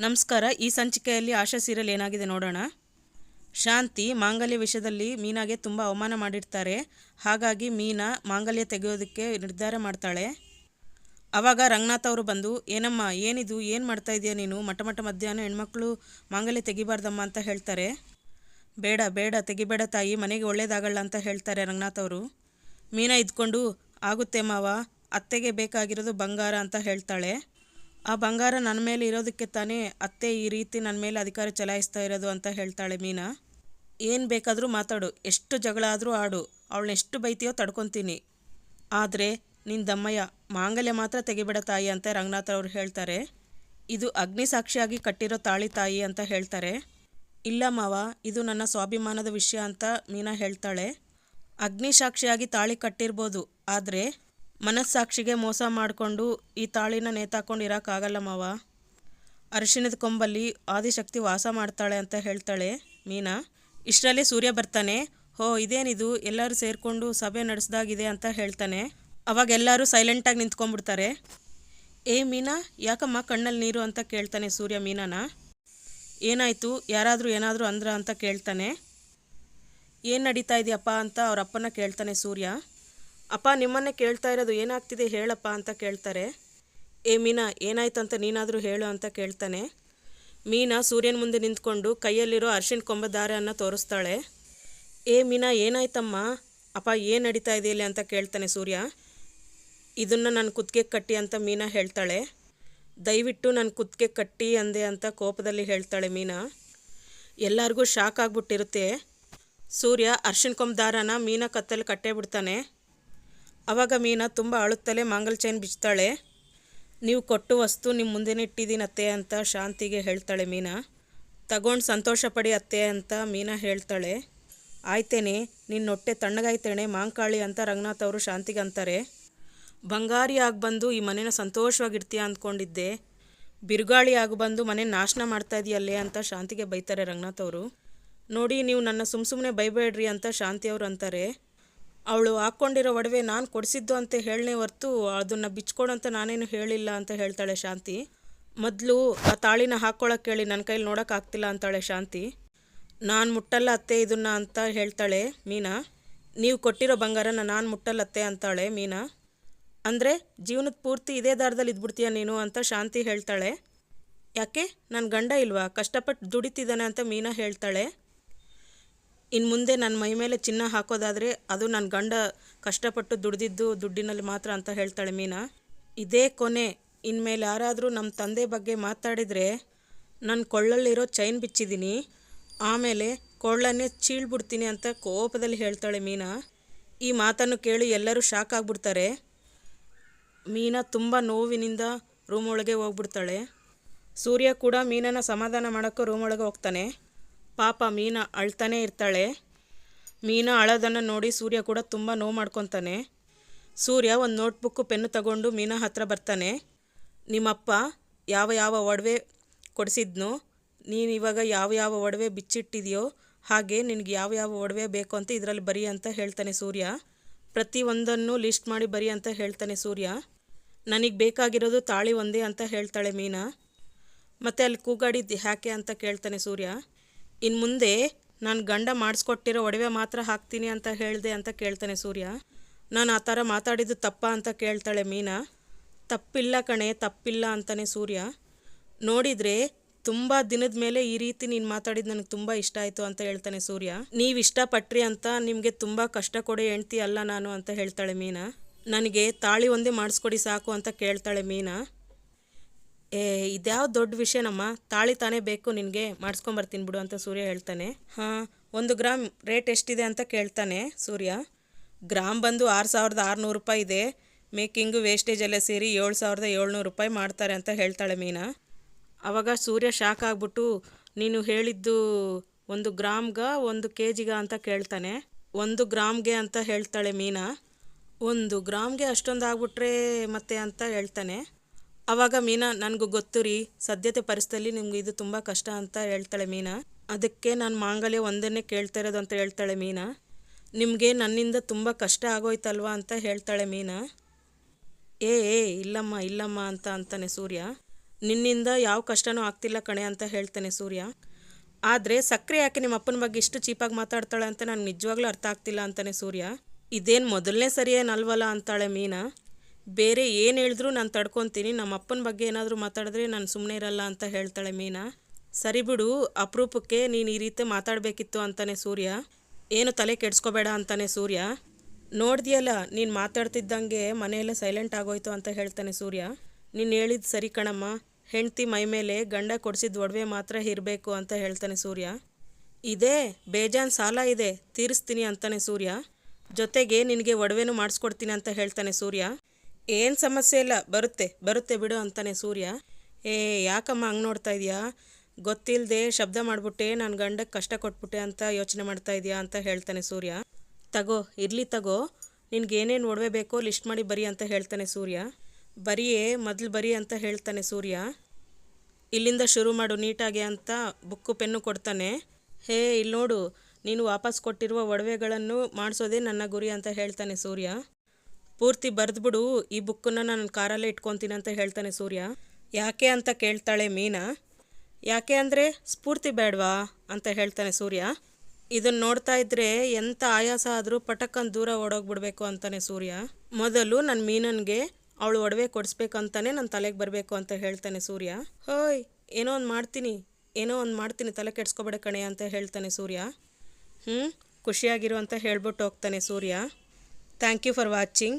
ನಮಸ್ಕಾರ. ಈ ಸಂಚಿಕೆಯಲ್ಲಿ ಆಶಾ ಸೀರಿಯಲ್ ಏನಾಗಿದೆ ನೋಡೋಣ. ಶಾಂತಿ ಮಾಂಗಲ್ಯ ವಿಷಯದಲ್ಲಿ ಮೀನಾಗೆ ತುಂಬ ಅವಮಾನ ಮಾಡಿರ್ತಾರೆ. ಹಾಗಾಗಿ ಮೀನಾ ಮಾಂಗಲ್ಯ ತೆಗೆಯೋದಕ್ಕೆ ನಿರ್ಧಾರ ಮಾಡ್ತಾಳೆ. ಆವಾಗ ರಂಗನಾಥ್ ಅವರು ಬಂದು, ಏನಮ್ಮ ಏನಿದು, ಏನು ಮಾಡ್ತಾ ಇದೆಯಾ ನೀನು, ಮಠ ಮಧ್ಯಾಹ್ನ ಹೆಣ್ಮಕ್ಳು ಮಾಂಗಲ್ಯ ತೆಗಿಬಾರ್ದಮ್ಮ ಅಂತ ಹೇಳ್ತಾರೆ. ಬೇಡ ಬೇಡ ತೆಗಿಬೇಡ ತಾಯಿ, ಮನೆಗೆ ಒಳ್ಳೇದಾಗಲ್ಲ ಅಂತ ಹೇಳ್ತಾರೆ ರಂಗನಾಥ್ ಅವರು. ಮೀನಾ ಇದ್ಕೊಂಡು, ಆಗುತ್ತೆ ಮಾವ, ಅತ್ತೆಗೆ ಬೇಕಾಗಿರೋದು ಬಂಗಾರ ಅಂತ ಹೇಳ್ತಾಳೆ. ಆ ಬಂಗಾರ ನನ್ನ ಮೇಲೆ ಇರೋದಕ್ಕೆ ತಾನೇ ಅತ್ತೆ ಈ ರೀತಿ ನನ್ನ ಮೇಲೆ ಅಧಿಕಾರ ಚಲಾಯಿಸ್ತಾ ಇರೋದು ಅಂತ ಹೇಳ್ತಾಳೆ ಮೀನಾ. ಏನು ಬೇಕಾದರೂ ಮಾತಾಡು, ಎಷ್ಟು ಜಗಳ ಆದರೂ ಆಡು, ಅವಳನ್ನ ಎಷ್ಟು ಬೈತೀಯೋ ತಡ್ಕೊತೀನಿ, ಆದರೆ ನಿನ್ನ ದಮ್ಮಯ್ಯ ಮಾಂಗಲ್ಯ ಮಾತ್ರ ತೆಗಿಬೇಡ ತಾಯಿ ಅಂತ ರಂಗನಾಥ್ ಅವರು ಹೇಳ್ತಾರೆ. ಇದು ಅಗ್ನಿ ಸಾಕ್ಷಿಯಾಗಿ ಕಟ್ಟಿರೋ ತಾಳಿ ತಾಯಿ ಅಂತ ಹೇಳ್ತಾರೆ. ಇಲ್ಲ ಮಾವ, ಇದು ನನ್ನ ಸ್ವಾಭಿಮಾನದ ವಿಷಯ ಅಂತ ಮೀನಾ ಹೇಳ್ತಾಳೆ. ಅಗ್ನಿ ಸಾಕ್ಷಿಯಾಗಿ ತಾಳಿ ಕಟ್ಟಿರ್ಬೋದು, ಆದರೆ ಮನಸ್ಸಾಕ್ಷಿಗೆ ಮೋಸ ಮಾಡಿಕೊಂಡು ಈ ತಾಳಿನ ನೇತಾಕೊಂಡು ಇರೋಕ್ಕಾಗಲ್ಲ ಮಾವ. ಅರಿಶಿಣದ ಕೊಂಬಲ್ಲಿ ಆದಿಶಕ್ತಿ ವಾಸ ಮಾಡ್ತಾಳೆ ಅಂತ ಹೇಳ್ತಾಳೆ ಮೀನಾ. ಇಷ್ಟರಲ್ಲಿ ಸೂರ್ಯ ಬರ್ತಾನೆ. ಇದೇನಿದು, ಎಲ್ಲರೂ ಸೇರಿಕೊಂಡು ಸಭೆ ನಡೆಸ್ದಾಗಿದೆ ಅಂತ ಹೇಳ್ತಾನೆ. ಅವಾಗ ಎಲ್ಲರೂ ಸೈಲೆಂಟಾಗಿ ನಿಂತ್ಕೊಂಡ್ಬಿಡ್ತಾರೆ. ಮೀನಾ, ಯಾಕಮ್ಮ ಕಣ್ಣಲ್ಲಿ ನೀರು ಅಂತ ಕೇಳ್ತಾನೆ ಸೂರ್ಯ ಮೀನಾನ. ಏನಾಯಿತು, ಯಾರಾದರೂ ಏನಾದರೂ ಅಂದ್ರ ಅಂತ ಕೇಳ್ತಾನೆ. ಏನು ನಡೀತಾ ಇದೆಯಪ್ಪ ಅಂತ ಅವ್ರ ಅಪ್ಪನ ಕೇಳ್ತಾನೆ ಸೂರ್ಯ. ಅಪ್ಪ ನಿಮ್ಮನ್ನೇ ಕೇಳ್ತಾ ಇರೋದು, ಏನಾಗ್ತಿದೆ ಹೇಳಪ್ಪ ಅಂತ ಕೇಳ್ತಾರೆ. ಮೀನಾ, ಏನಾಯ್ತು ಅಂತ ನೀನಾದರೂ ಹೇಳು ಅಂತ ಕೇಳ್ತಾನೆ. ಮೀನಾ ಸೂರ್ಯನ ಮುಂದೆ ನಿಂತ್ಕೊಂಡು ಕೈಯಲ್ಲಿರೋ ಅರಿಶಿಣ ಕೊಂಬ ದಾರವನ್ನು ತೋರಿಸ್ತಾಳೆ. ಮೀನಾ ಏನಾಯ್ತಮ್ಮ, ಅಪ್ಪ ಏನು ನಡೀತಾ ಇದೆ ಇಲ್ಲಿ ಅಂತ ಕೇಳ್ತಾನೆ ಸೂರ್ಯ. ಇದನ್ನು ನನ್ನ ಕುತ್ತಿಗೆ ಕಟ್ಟಿ ಅಂತ ಮೀನಾ ಹೇಳ್ತಾಳೆ. ದಯವಿಟ್ಟು ನನ್ನ ಕುತ್ತಿಗೆ ಕಟ್ಟಿ ಅಂದೆ ಅಂತ ಕೋಪದಲ್ಲಿ ಹೇಳ್ತಾಳೆ ಮೀನಾ. ಎಲ್ಲರಿಗೂ ಶಾಕ್ ಆಗಿಬಿಟ್ಟಿರುತ್ತೆ. ಸೂರ್ಯ ಅರಿಶಿಣ ಕೊಂಬ ದಾರನ ಮೀನಾ ಕತ್ತಲ್ಲಿ ಕಟ್ಟೇ ಬಿಡ್ತಾನೆ. ಆವಾಗ ಮೀನಾ ತುಂಬ ಅಳುತ್ತಲೇ ಮಾಂಗಲ್ ಚೈನ್ ಬಿಚ್ತಾಳೆ. ನೀವು ಕೊಟ್ಟು ವಸ್ತು ನಿಮ್ಮ ಮುಂದೆನೇ ಇಟ್ಟಿದ್ದೀನಿ ಅತ್ತೆ ಅಂತ ಶಾಂತಿಗೆ ಹೇಳ್ತಾಳೆ ಮೀನಾ. ತಗೊಂಡು ಸಂತೋಷ ಪಡಿ ಅತ್ತೆ ಅಂತ ಮೀನಾ ಹೇಳ್ತಾಳೆ. ಆಯ್ತೇನೆ, ನಿನ್ನ ಹೊಟ್ಟೆ ತಣ್ಣಗಾಯ್ತೇನೆ ಮಾಂಕಾಳಿ ಅಂತ ರಂಗನಾಥ್ ಅವರು ಶಾಂತಿಗೆ ಅಂತಾರೆ. ಬಂಗಾರಿ ಆಗಿ ಬಂದು ಈ ಮನೇನ ಸಂತೋಷವಾಗಿರ್ತೀಯ ಅಂದ್ಕೊಂಡಿದ್ದೆ, ಬಿರುಗಾಳಿ ಆಗಿ ಬಂದು ಮನೆ ನಾಶನ ಮಾಡ್ತಾ ಇದೆಯಲ್ಲೇ ಅಂತ ಶಾಂತಿಗೆ ಬೈತಾರೆ ರಂಗನಾಥ್ ಅವರು. ನೋಡಿ, ನೀವು ನನ್ನ ಸುಮ್ಮನೆ ಬೈಬೇಡ್ರಿ ಅಂತ ಶಾಂತಿಯವರು ಅಂತಾರೆ. ಅವಳು ಹಾಕ್ಕೊಂಡಿರೋ ಒಡವೆ ನಾನು ಕೊಡಿಸಿದ್ದು ಅಂತ ಹೇಳನೇ ಹೊರ್ತು ಅದನ್ನು ಬಿಚ್ಕೊಡು ಅಂತ ನಾನೇನು ಹೇಳಿಲ್ಲ ಅಂತ ಹೇಳ್ತಾಳೆ ಶಾಂತಿ. ಮೊದಲು ಆ ತಾಳಿನ ಹಾಕ್ಕೊಳಕ್ಕೆ ಹೇಳಿ, ನನ್ನ ಕೈಲಿ ನೋಡೋಕ್ಕಾಗ್ತಿಲ್ಲ ಅಂತಾಳೆ ಶಾಂತಿ. ನಾನು ಮುಟ್ಟಲ್ಲ ಅತ್ತೆ ಇದನ್ನು ಅಂತ ಹೇಳ್ತಾಳೆ ಮೀನಾ. ನೀವು ಕೊಟ್ಟಿರೋ ಬಂಗಾರನ ನಾನು ಮುಟ್ಟಲ್ಲತ್ತೆ ಅಂತಾಳೆ ಮೀನಾ. ಅಂದರೆ ಜೀವನದ ಪೂರ್ತಿ ಇದೇ ದಾರದಲ್ಲಿ ಇದ್ಬಿಡ್ತೀಯ ನೀನು ಅಂತ ಶಾಂತಿ ಹೇಳ್ತಾಳೆ. ಯಾಕೆ, ನನ್ನ ಗಂಡ ಇಲ್ವಾ, ಕಷ್ಟಪಟ್ಟು ದುಡಿತಿದ್ದಾನೆ ಅಂತ ಮೀನಾ ಹೇಳ್ತಾಳೆ. ಇನ್ನು ಮುಂದೆ ನನ್ನ ಮೈ ಮೇಲೆ ಚಿನ್ನ ಹಾಕೋದಾದರೆ ಅದು ನನ್ನ ಗಂಡ ಕಷ್ಟಪಟ್ಟು ದುಡ್ದಿದ್ದು ದುಡ್ಡಿನಲ್ಲಿ ಮಾತ್ರ ಅಂತ ಹೇಳ್ತಾಳೆ ಮೀನಾ. ಇದೇ ಕೊನೆ, ಇನ್ಮೇಲೆ ಯಾರಾದರೂ ನಮ್ಮ ತಂದೆ ಬಗ್ಗೆ ಮಾತಾಡಿದರೆ ನನ್ನ ಕೊಳ್ಳಲ್ಲಿರೋ ಚೈನ್ ಬಿಚ್ಚಿದ್ದೀನಿ, ಆಮೇಲೆ ಕೊಳ್ಳನ್ನೇ ಚೀಳ್ಬಿಡ್ತೀನಿ ಅಂತ ಕೋಪದಲ್ಲಿ ಹೇಳ್ತಾಳೆ ಮೀನಾ. ಈ ಮಾತನ್ನು ಕೇಳಿ ಎಲ್ಲರೂ ಶಾಕ್ ಆಗಿಬಿಡ್ತಾರೆ. ಮೀನಾ ತುಂಬ ನೋವಿನಿಂದ ರೂಮ್ ಒಳಗೆ ಹೋಗ್ಬಿಡ್ತಾಳೆ. ಸೂರ್ಯ ಕೂಡ ಮೀನನ ಸಮಾಧಾನ ಮಾಡೋಕ್ಕೂ ರೂಮ್ ಒಳಗೆ ಹೋಗ್ತಾನೆ. ಪಾಪ ಮೀನಾ ಅಳ್ತಾನೆ ಇರ್ತಾಳೆ. ಮೀನಾ ಅಳೋದನ್ನು ನೋಡಿ ಸೂರ್ಯ ಕೂಡ ತುಂಬ ನೋವು ಮಾಡ್ಕೊತಾನೆ. ಸೂರ್ಯ ಒಂದು ನೋಟ್ಬುಕ್ಕು ಪೆನ್ನು ತಗೊಂಡು ಮೀನಾ ಹತ್ರ ಬರ್ತಾನೆ. ನಿಮ್ಮಪ್ಪ ಯಾವ ಯಾವ ಒಡವೆ ಕೊಡಿಸಿದ್ನೋ, ನೀನು ಇವಾಗ ಯಾವ ಯಾವ ಒಡವೆ ಬಿಚ್ಚಿಟ್ಟಿದೆಯೋ ಹಾಗೆ ನಿನಗೆ ಯಾವ ಯಾವ ಒಡವೆ ಬೇಕು ಅಂತ ಇದರಲ್ಲಿ ಬರಿ ಅಂತ ಹೇಳ್ತಾನೆ ಸೂರ್ಯ. ಪ್ರತಿಯೊಂದನ್ನು ಲಿಸ್ಟ್ ಮಾಡಿ ಬರಿ ಅಂತ ಹೇಳ್ತಾನೆ ಸೂರ್ಯ. ನನಗೆ ಬೇಕಾಗಿರೋದು ತಾಳಿ ಒಂದೇ ಅಂತ ಹೇಳ್ತಾಳೆ ಮೀನಾ. ಮತ್ತು ಅಲ್ಲಿ ಕೂಗಾಡಿದ್ದು ಯಾಕೆ ಅಂತ ಕೇಳ್ತಾನೆ ಸೂರ್ಯ. ಇನ್ನು ಮುಂದೆ ನಾನು ಗಂಡ ಮಾಡಿಸ್ಕೊಟ್ಟಿರೋ ಒಡವೆ ಮಾತ್ರ ಹಾಕ್ತೀನಿ ಅಂತ ಹೇಳಿದೆ ಅಂತ ಕೇಳ್ತಾನೆ ಸೂರ್ಯ. ನಾನು ಆ ಥರ ಮಾತಾಡಿದ್ದು ತಪ್ಪ ಅಂತ ಕೇಳ್ತಾಳೆ ಮೀನಾ. ತಪ್ಪಿಲ್ಲ ಕಣೆ, ತಪ್ಪಿಲ್ಲ ಅಂತಾನೆ ಸೂರ್ಯ. ನೋಡಿದರೆ ತುಂಬ ದಿನದ ಮೇಲೆ ಈ ರೀತಿ ನೀನು ಮಾತಾಡಿದ್ದು ನನಗೆ ತುಂಬ ಇಷ್ಟ ಆಯಿತು ಅಂತ ಹೇಳ್ತಾನೆ ಸೂರ್ಯ. ನೀವು ಇಷ್ಟಪಟ್ರಿ ಅಂತ ನಿಮಗೆ ತುಂಬ ಕಷ್ಟ ಕೊಡೋ ಹೆಂಡ್ತಿ ಅಲ್ಲ ನಾನು ಅಂತ ಹೇಳ್ತಾಳೆ ಮೀನಾ. ನನಗೆ ತಾಳಿ ಒಂದೇ ಮಾಡಿಸ್ಕೊಡಿ ಸಾಕು ಅಂತ ಕೇಳ್ತಾಳೆ ಮೀನಾ. ಇದ್ಯಾವ ದೊಡ್ಡ ವಿಷಯನಮ್ಮ, ತಾಳಿ ತಾನೇ ಬೇಕು ನಿನಗೆ, ಮಾಡಿಸ್ಕೊಂಬರ್ತೀನಿ ಬಿಡು ಅಂತ ಸೂರ್ಯ ಹೇಳ್ತಾನೆ. 1 ಗ್ರಾಮ್ ರೇಟ್ ಎಷ್ಟಿದೆ ಅಂತ ಕೇಳ್ತಾನೆ ಸೂರ್ಯ. ಗ್ರಾಮ್ ಬಂದು 6600 ರೂಪಾಯಿ ಇದೆ, ಮೇಕಿಂಗು ವೇಸ್ಟೇಜ್ ಎಲ್ಲ ಸೇರಿ 7700 ರೂಪಾಯಿ ಮಾಡ್ತಾರೆ ಅಂತ ಹೇಳ್ತಾಳೆ ಮೀನಾ. ಆವಾಗ ಸೂರ್ಯ ಶಾಕ್ ಆಗಿಬಿಟ್ಟು, ನೀನು ಹೇಳಿದ್ದು 1 ಗ್ರಾಮ್ಗ 1 kg ಅಂತ ಕೇಳ್ತಾನೆ. 1 ಗ್ರಾಮ್ಗೆ ಅಂತ ಹೇಳ್ತಾಳೆ ಮೀನಾ. 1 ಗ್ರಾಮ್ಗೆ ಅಷ್ಟೊಂದು ಆಗ್ಬಿಟ್ರೆ ಮತ್ತೆ ಅಂತ ಹೇಳ್ತಾನೆ. ಆವಾಗ ಮೀನಾ, ನನಗೂ ಗೊತ್ತು ರೀ, ಸದ್ಯತೆ ಪರಿಸ್ಥಿತಿಯಲ್ಲಿ ನಿಮ್ಗೆ ಇದು ತುಂಬ ಕಷ್ಟ ಅಂತ ಹೇಳ್ತಾಳೆ ಮೀನಾ. ಅದಕ್ಕೆ ನಾನು ಮಾಂಗಲ್ಯ ಒಂದನ್ನೇ ಕೇಳ್ತಾ ಇರೋದು ಅಂತ ಹೇಳ್ತಾಳೆ ಮೀನಾ. ನಿಮಗೆ ನನ್ನಿಂದ ತುಂಬ ಕಷ್ಟ ಆಗೋಯ್ತಲ್ವಾ ಅಂತ ಹೇಳ್ತಾಳೆ ಮೀನಾ. ಇಲ್ಲಮ್ಮ ಇಲ್ಲಮ್ಮ ಅಂತ ಅಂತಾನೆ ಸೂರ್ಯ. ನಿನ್ನಿಂದ ಯಾವ ಕಷ್ಟನೂ ಆಗ್ತಿಲ್ಲ ಕಣೆ ಅಂತ ಹೇಳ್ತಾನೆ ಸೂರ್ಯ. ಆದರೆ ಸಕ್ಕರೆ ಯಾಕೆ ನಿಮ್ಮ ಅಪ್ಪನ ಬಗ್ಗೆ ಇಷ್ಟು ಚೀಪಾಗಿ ಮಾತಾಡ್ತಾಳೆ ಅಂತ ನನಗೆ ನಿಜವಾಗ್ಲೂ ಅರ್ಥ ಆಗ್ತಿಲ್ಲ ಅಂತಾನೆ ಸೂರ್ಯ. ಇದೇನು ಮೊದಲನೇ ಸರಿ ಏನಲ್ವಲ್ಲ ಅಂತಾಳೆ ಮೀನಾ. ಬೇರೆ ಏನು ಹೇಳಿದ್ರು ನಾನು ತಡ್ಕೊತೀನಿ, ನಮ್ಮ ಅಪ್ಪನ ಬಗ್ಗೆ ಏನಾದರೂ ಮಾತಾಡಿದ್ರೆ ನಾನು ಸುಮ್ಮನೆ ಇರಲ್ಲ ಅಂತ ಹೇಳ್ತಾಳೆ ಮೀನಾ. ಸರಿ ಬಿಡು, ಅಪರೂಪಕ್ಕೆ ನೀನು ಈ ರೀತಿ ಮಾತಾಡಬೇಕಿತ್ತು ಅಂತಾನೆ ಸೂರ್ಯ. ಏನು ತಲೆ ಕೆಡ್ಸ್ಕೋಬೇಡ ಅಂತಾನೆ ಸೂರ್ಯ. ನೋಡ್ದಿಯಲ್ಲ ನೀನು ಮಾತಾಡ್ತಿದ್ದಂಗೆ ಮನೆಯೆಲ್ಲ ಸೈಲೆಂಟ್ ಆಗೋಯ್ತು ಅಂತ ಹೇಳ್ತಾನೆ ಸೂರ್ಯ. ನೀನು ಹೇಳಿದ್ದು ಸರಿ ಕಣಮ್ಮ, ಹೆಂಡ್ತಿ ಮೈ ಮೇಲೆ ಗಂಡ ಕೊಡಿಸಿದ ಒಡವೆ ಮಾತ್ರ ಇರಬೇಕು ಅಂತ ಹೇಳ್ತಾನೆ ಸೂರ್ಯ. ಇದೇ ಬೇಜಾನ್ ಸಾಲ ಇದೆ, ತೀರಿಸ್ತೀನಿ ಅಂತಾನೆ ಸೂರ್ಯ. ಜೊತೆಗೆ ನಿನಗೆ ಒಡವೆನೂ ಮಾಡಿಸ್ಕೊಡ್ತೀನಿ ಅಂತ ಹೇಳ್ತಾನೆ ಸೂರ್ಯ. ಏನು ಸಮಸ್ಯೆ ಇಲ್ಲ, ಬರುತ್ತೆ ಬಿಡು ಅಂತಾನೆ ಸೂರ್ಯ. ಯಾಕಮ್ಮ ಹಂಗೆ ನೋಡ್ತಾ ಇದೆಯಾ? ಗೊತ್ತಿಲ್ಲದೆ ಶಬ್ದ ಮಾಡಿಬಿಟ್ಟೆ, ನಾನು ಗಂಡಕ್ಕೆ ಕಷ್ಟ ಕೊಟ್ಬಿಟ್ಟೆ ಅಂತ ಯೋಚನೆ ಮಾಡ್ತಾ ಇದೆಯಾ ಅಂತ ಹೇಳ್ತಾನೆ ಸೂರ್ಯ. ಇರಲಿ ತಗೋ, ನಿನ್ಗೇನೇನು ಒಡವೆ ಬೇಕೋ ಲಿಸ್ಟ್ ಮಾಡಿ ಬರಿ ಅಂತ ಹೇಳ್ತಾನೆ ಸೂರ್ಯ. ಮೊದಲು ಬರಿ ಅಂತ ಹೇಳ್ತಾನೆ ಸೂರ್ಯ. ಇಲ್ಲಿಂದ ಶುರು ಮಾಡು ನೀಟಾಗೆ ಅಂತ ಬುಕ್ಕು ಪೆನ್ನು ಕೊಡ್ತಾನೆ. ಇಲ್ಲಿ ನೋಡು, ನೀನು ವಾಪಸ್ ಕೊಟ್ಟಿರುವ ಒಡವೆಗಳನ್ನು ಮಾಡಿಸೋದೇ ನನ್ನ ಗುರಿ ಅಂತ ಹೇಳ್ತಾನೆ ಸೂರ್ಯ. ಪೂರ್ತಿ ಬರೆದ್ಬಿಡು, ಈ ಬುಕ್ಕನ್ನು ನಾನು ಕಾರಲ್ಲೇ ಇಟ್ಕೊತೀನಿ ಅಂತ ಹೇಳ್ತಾನೆ ಸೂರ್ಯ. ಯಾಕೆ ಅಂತ ಕೇಳ್ತಾಳೆ ಮೀನಾ. ಯಾಕೆ ಅಂದರೆ ಸ್ಫೂರ್ತಿ ಬೇಡವಾ ಅಂತ ಹೇಳ್ತಾನೆ ಸೂರ್ಯ. ಇದನ್ನು ನೋಡ್ತಾ ಇದ್ರೆ ಎಂಥ ಆಯಾಸ ಆದರೂ ಪಟಕ್ಕಂತ ದೂರ ಓಡೋಗ್ಬಿಡ್ಬೇಕು ಅಂತಾನೆ ಸೂರ್ಯ. ಮೊದಲು ನನ್ನ ಮೀನನ್ಗೆ ಅವಳು ಒಡವೆ ಕೊಡಿಸ್ಬೇಕಂತಾನೆ ನನ್ನ ತಲೆಗೆ ಬರಬೇಕು ಅಂತ ಹೇಳ್ತಾನೆ ಸೂರ್ಯ. ಏನೋ ಒಂದು ಮಾಡ್ತೀನಿ, ತಲೆ ಕೆಡ್ಸ್ಕೊಬೇಡ ಕಣೆ ಅಂತ ಹೇಳ್ತಾನೆ ಸೂರ್ಯ. ಖುಷಿಯಾಗಿರು ಅಂತ ಹೇಳ್ಬಿಟ್ಟು ಹೋಗ್ತಾನೆ Surya. Thank you for watching.